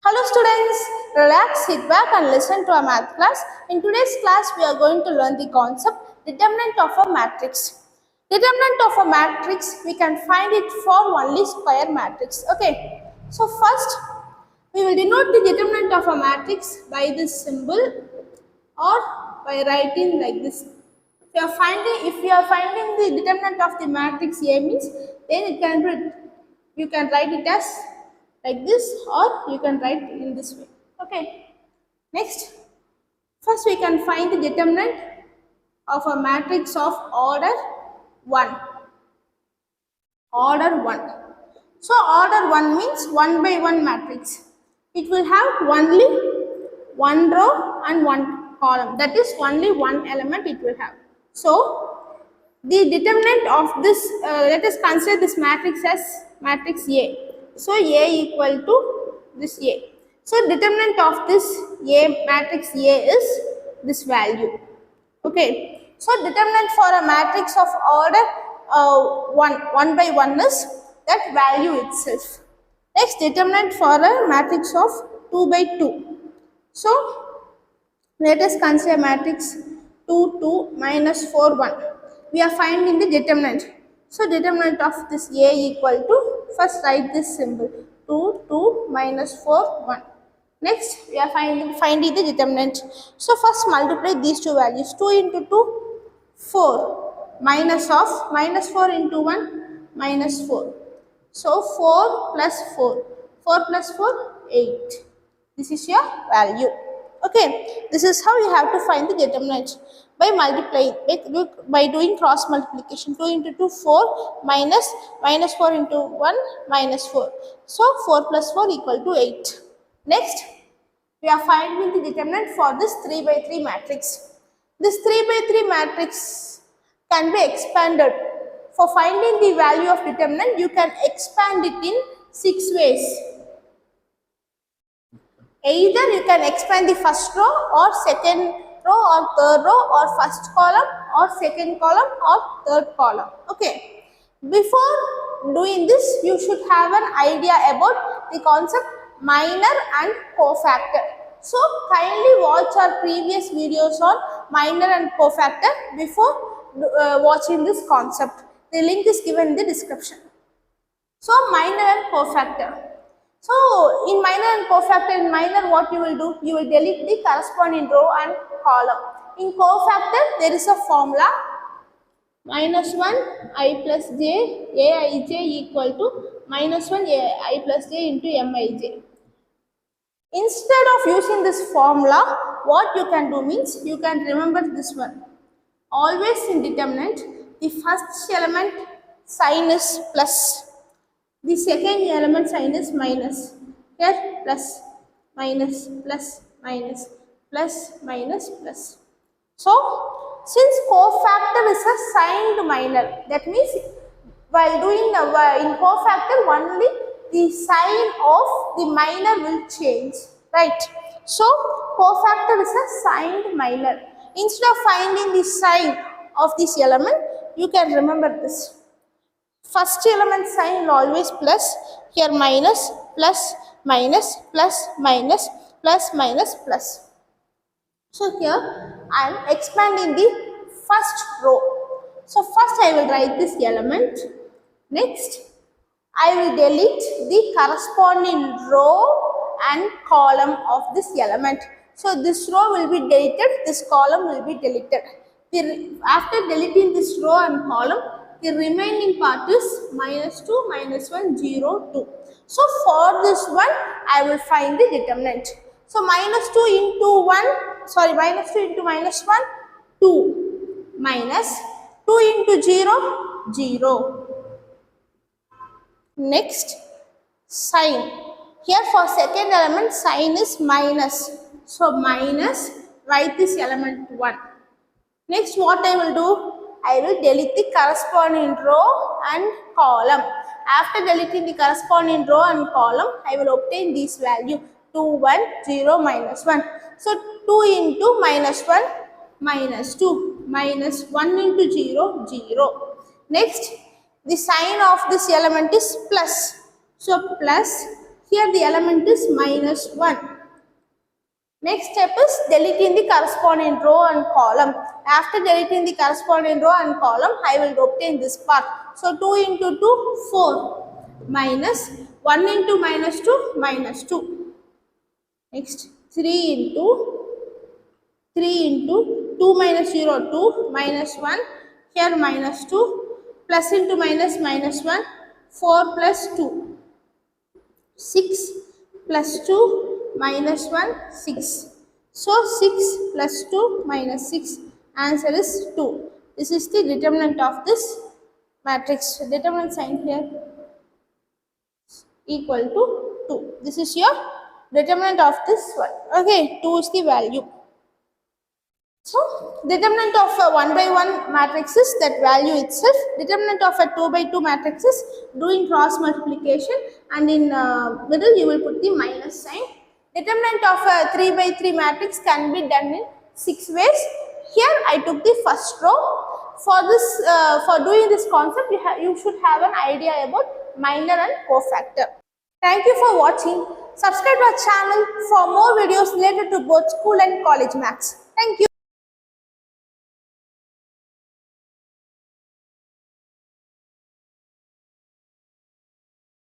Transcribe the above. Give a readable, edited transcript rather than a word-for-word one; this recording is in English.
Hello students, relax, sit back and listen to our math class. In today's class, we are going to learn the concept determinant of a matrix. Determinant of a matrix, we can find it for only square matrix. Okay, so first, we will denote the determinant of a matrix by this symbol or by writing like this. If you are finding the determinant of the matrix A means, then you can write it as like this or you can write in this way. Okay. Next, first we can find the determinant of a matrix of order 1. Order 1. So order 1 means 1 by 1 matrix. It will have only one row and one column. That is only one element it will have. So the determinant of this, let us consider this matrix as matrix A. So A equal to this A. So determinant of this A matrix A is this value. Okay. So determinant for a matrix of order 1 by 1 is that value itself. Next, determinant for a matrix of 2 by 2. So let us consider matrix 2, 2, minus 4, 1. We are finding the determinant. So determinant of this A equal to, first write this symbol, 2, 2, minus 4, 1. Next, we are finding the determinant. So first multiply these two values, 2 into 2, 4, minus 4 into 1, minus 4. So 4 plus 4, 4 plus 4, 8. This is your value. Okay, this is how you have to find the determinant by multiplying, by doing cross multiplication. 2 into 2, 4, minus 4 into 1, minus 4. So 4 plus 4 equal to 8. Next, we are finding the determinant for this 3 by 3 matrix. This 3 by 3 matrix can be expanded. For finding the value of determinant, you can expand it in 6 ways. Either you can expand the first row or second row or third row or first column or second column or third column. Okay. Before doing this, you should have an idea about the concept minor and cofactor. So kindly watch our previous videos on minor and cofactor before watching this concept. The link is given in the description. So minor and cofactor. So in minor and cofactor, in minor what you will do? You will delete the corresponding row and column. In cofactor, there is a formula minus 1 I plus j aij equal to minus 1 I plus j into mij. Instead of using this formula, what you can do means you can remember this one. Always in determinant, the first element sign is plus. The second element sign is minus. Here plus, minus, plus, minus, plus, minus, plus. So, since cofactor is a signed minor, that means while doing in cofactor only the sign of the minor will change, right? So, cofactor is a signed minor. Instead of finding the sign of this element, you can remember this. First element sign will always plus, here minus, plus, minus, plus, minus, plus, minus, plus. So here I am expanding the first row. So first I will write this element. Next I will delete the corresponding row and column of this element. So this row will be deleted, this column will be deleted. After deleting this row and column, the remaining part is minus 2, minus 1, 0, 2. So for this one, I will find the determinant. So minus 2 into minus 2 into minus 1, 2. Minus 2 into 0, 0. Next, sign. Here for second element, sign is minus. So minus, write this element 1. Next, what I will do? I will delete the corresponding row and column. After deleting the corresponding row and column, I will obtain this value 2, 1, 0, minus 1. So 2 into minus 1, minus 2, minus 1 into 0, 0. Next, the sign of this element is plus. So plus Here the element is minus 1. Next step is deleting the corresponding row and column. After deleting the corresponding row and column, I will obtain this part. So 2 into 2, 4, minus 1 into minus 2, minus 2. Next 3 into 2 minus 0, 2, minus 1, here minus 2, plus into minus, minus 1, 4 plus 2, 6 plus 2, minus 1, 6. So 6 plus 2 minus 6, answer is 2. This is the determinant of this matrix. Determinant sign here equal to 2. This is your determinant of this one. Okay, 2 is the value. So, determinant of a 1 by 1 matrix is that value itself. Determinant of a 2 by 2 matrix is doing cross multiplication, and in middle you will put the minus sign. Determinant of a 3 by 3 matrix can be done in 6 ways. Here I took the first row. For this, for doing this concept, you should have an idea about minor and cofactor. Thank you for watching. Subscribe to our channel for more videos related to both school and college maths. Thank you.